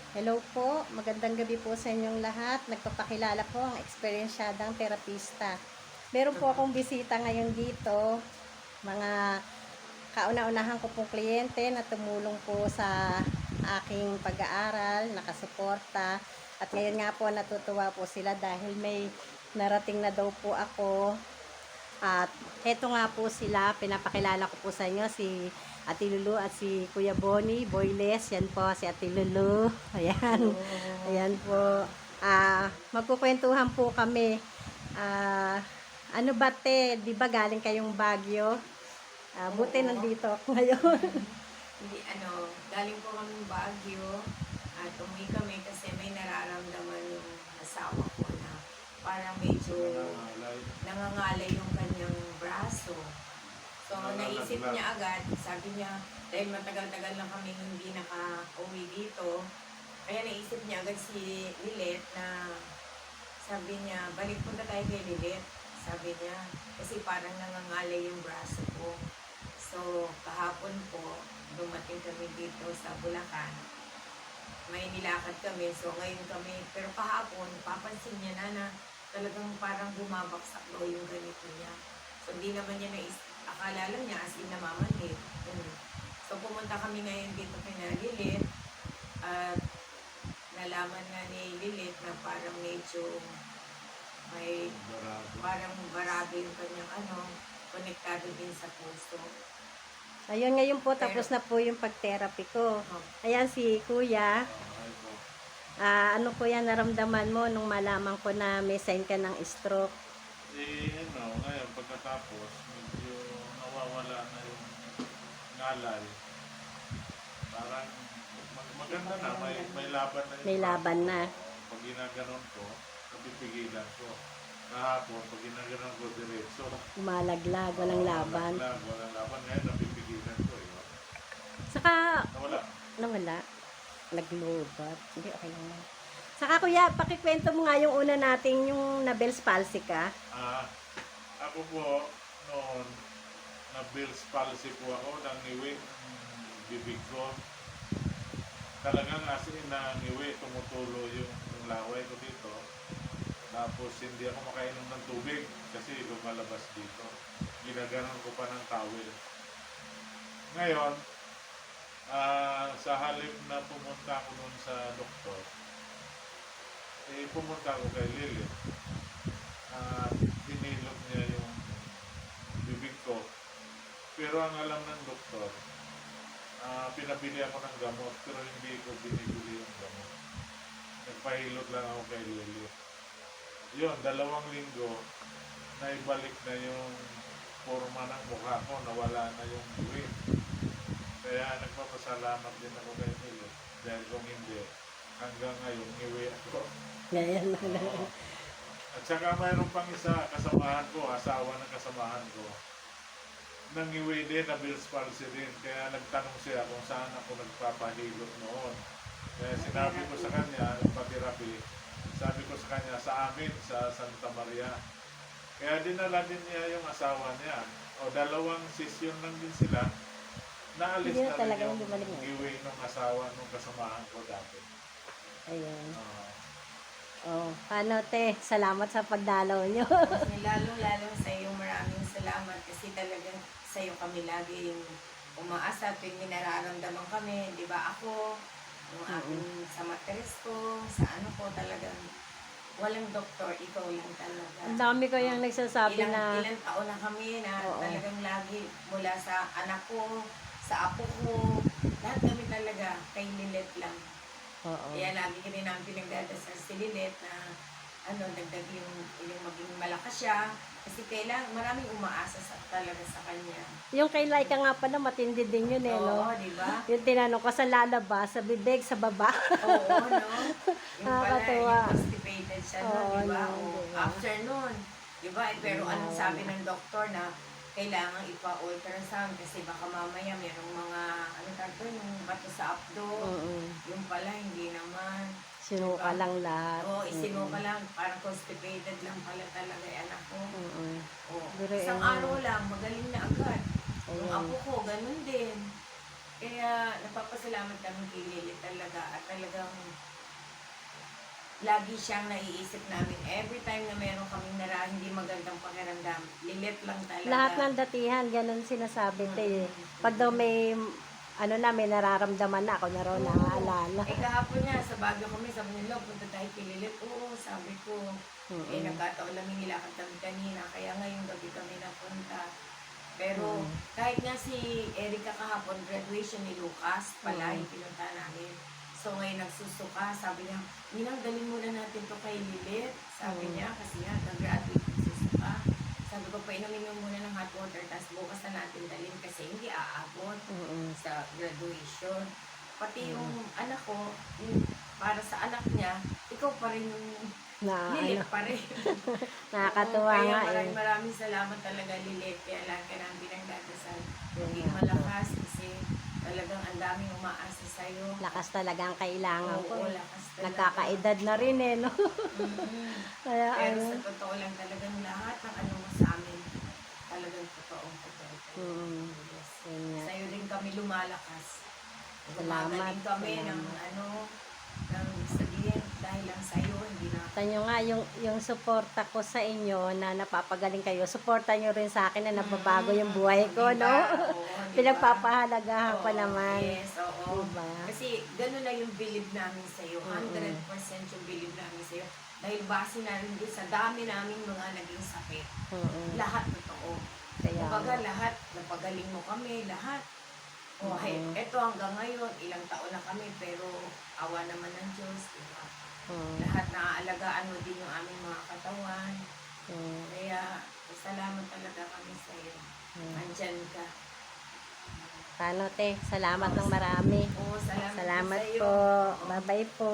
Hello po, magandang gabi po sa inyong lahat. Nagpapakilala po ang eksperyensyadang terapista. Meron po akong bisita ngayon dito, mga kauna-unahan ko pong kliyente na tumulong po sa aking pag-aaral, nakasuporta. At ngayon nga po natutuwa po sila dahil may narating na daw po ako. At eto nga po sila, pinapakilala ko po sa inyo si Ate Lulu at si Kuya Bonnie Boyles. Yan po si Ate Lulu. Ayan. Ayan po. Magkukwentuhan po kami. Ano ba te, di ba galing kayong Baguio? Buti nandito ako ngayon. Hindi, galing po kami Baguio at umuwi kami kasi may nararamdaman yung asawa ko na parang medyo nangangalay yung kanyang braso. So, naisip niya agad, sabi niya, dahil matagal-tagal lang kami hindi naka-uwi dito, kaya naisip niya agad si Lilet na sabi niya, balik punta tayo kay Lilet. Sabi niya, kasi parang nangangalay yung braso ko. So, kahapon po, dumating kami dito sa Bulacan. May nilakad kami, so ngayon kami, pero kahapon, papansin niya na talagang parang bumabaksak daw yung ganito niya. So, hindi naman niya akala lang niya as in namamanhid. So, pumunta kami ngayon dito kay Lilit, at nalaman nga ni Lilit na parang medyo may parang barabe yung kanyang konektado din sa puso. Ayun, ngayon po, tapos na po yung pag-therapy ko. Ayan si Kuya. Ano po yan naramdaman mo nung malaman ko na may sign ka ng stroke? Ngayon pagkatapos, medyo nawawala na yung ngalay. Parang maganda na, may laban na yung May laban na. Pag ginaganon ko, napipigilan ko. Kahapon, pag ginaganon ko diretso. Umalaglag, walang laban. Walang laban. Ngayon, napipigilan ko. Saka, Nawala. Naglobat. Hindi, okay lang. Saka kuya, pakikwento mo nga yung una nating yung na-Bell's palsy ka. Ako po, noon, na-Bell's palsy po ako, nangiwi bibig ko. Talagang as in nangiwi, tumutulo yung laway ko dito. Tapos hindi ako makainom ng tubig kasi lumalabas dito. Ginaganon ko pa ng towel. Ngayon, sa halip na pumunta ako nun sa doktor, pumunta ako kay Lily. Hinilot niya yung bibig ko. Pero ang alam ng doktor, pinabili ako ng gamot pero hindi ko binibili yung gamot. Nagpahilot lang ako kay Lily. Yun, 2 linggo, naibalik na yung forma ng mukha ko, nawala na yung buwing. Kaya nagpapasalamat din ako kay Lily. Dahil kung hindi, hanggang ngayon, iwi ako. Ngayon na. At saka mayroon pang isa, kasamahan ko, asawa ng kasamahan ko. Nangiwi din, na Bell's palsy din. Kaya nagtanong siya kung saan ako nagpapahilot noon. Kaya sinabi ko sa kanya, nagpa-therapy, sabi ko sa kanya, sa amin, sa Santa Maria. Kaya dinala din niya yung asawa niya. O 2 session lang din sila. Naalis Hindi na na rin talaga yung gumaling na. iwi ng asawa nung kasamahan ko dati. Ayun. Paano te? Salamat sa pagdalaw nyo. Lalong-lalong sa iyo, maraming salamat kasi talagang sa iyo kami lagi yung umaasa tuwing may nararamdaman kami. Di ba ako, yung aking sa matres ko, sa ko talagang walang doktor, ikaw lang talaga. Ang dami ko yung nagsasabi na Ilang taon na kami na talagang lagi mula sa anak ko, sa apo ko, lahat kami talaga kay Lilet lang. Kaya lagi kami namin pinagdadasal si Lilet na dagdag yung maging malakas siya. Kasi maraming umaasa talaga sa kanya. yung kay Laika nga pala matindi din yun no? Oo, di ba? Yung tinanong ko sa lalabas, sa bibig, sa baba. Oo, no? Yung pala, Nakakatuwa. yung constipated siya, no? Di ba? diba? After nun, di ba? Pero anong sabi ng doktor na kailangan ipa-ultrasound kasi baka mamaya merong mga, yung bato sa abdo. Yung pala, hindi naman. Sinuka lang lahat. Oo, isinuka lang. Parang constipated lang pala talaga yung anak ko. Isang Pero, araw lang, magaling na agad. Yung apo ko, ganun din. Kaya, napapasalamat kami kay Lily talaga. at talagang lagi siyang naiisip namin. Every time na meron kaming hindi magandang pakiramdam, Lilit lang talaga. Lahat ng datihan, ganun sinasabi te. Pag daw may, may nararamdaman na, ako na raw naaalala. Kahapon niya, sa Baguio kami, sabi nila, punta tayo kay Lilit. Oo, sabi ko. Nagkataon lang yung nilakad kami kanina, kaya ngayong gabi kami napunta. Pero kahit nga si Erica kahapon, graduation ni Lucas pala, yung pinunta namin. So ngayon nagsusuka, sabi niya, Ninang, dalhin muna natin to kay Lilit. Sabi niya, kasi nga, nag-graduate nagsusuka. Sabi ko, painumin mo muna ng hot water, tapos bukas na natin dalhin kasi hindi aabot sa graduation. Pati yung anak ko, para sa anak niya, ikaw pa rin yung Lilit pa rin. Nakakatuwa nga eh. Maraming salamat talaga, Lilit. Kaya lang ka nang pinagdadasal. Maging malakas kasi talagang ang daming umaasa sa'yo. Lakas talaga ang kailangan ko. Oo, lakas talaga. Nagkakaedad na rin eh, no? Kaya Pero sa totoo lang talagang lahat ng ano mo sa amin, talagang totoo. Yes. Sa'yo rin kami lumalakas. Salamat. Gumagaling kami ng sabihin dahil lang sa'yo, hindi na. Tanyo nga, yung suporta ko sa inyo na napapagaling kayo, suporta nyo rin sa akin na nababago yung buhay ko, no? Pinagpapahalagahan ko naman. Yes, oo. Diba? Kasi gano'n na yung believe namin sa'yo. 100% yung believe namin sa'yo. Dahil base na rin doon sa dami naming mga naging sakit. Lahat totoo. Kumbaga lahat, napagaling mo kami, lahat. Eto hanggang ngayon, ilang taon na kami, pero awa naman ng Diyos, diba? Lahat naaalagaan mo din yung aming mga katawan. Kaya, salamat talaga kami sa iyo. Andyan ka. Paano, te? Salamat ng marami. Oo, salamat Salamat sa iyo. po. Bye-bye po.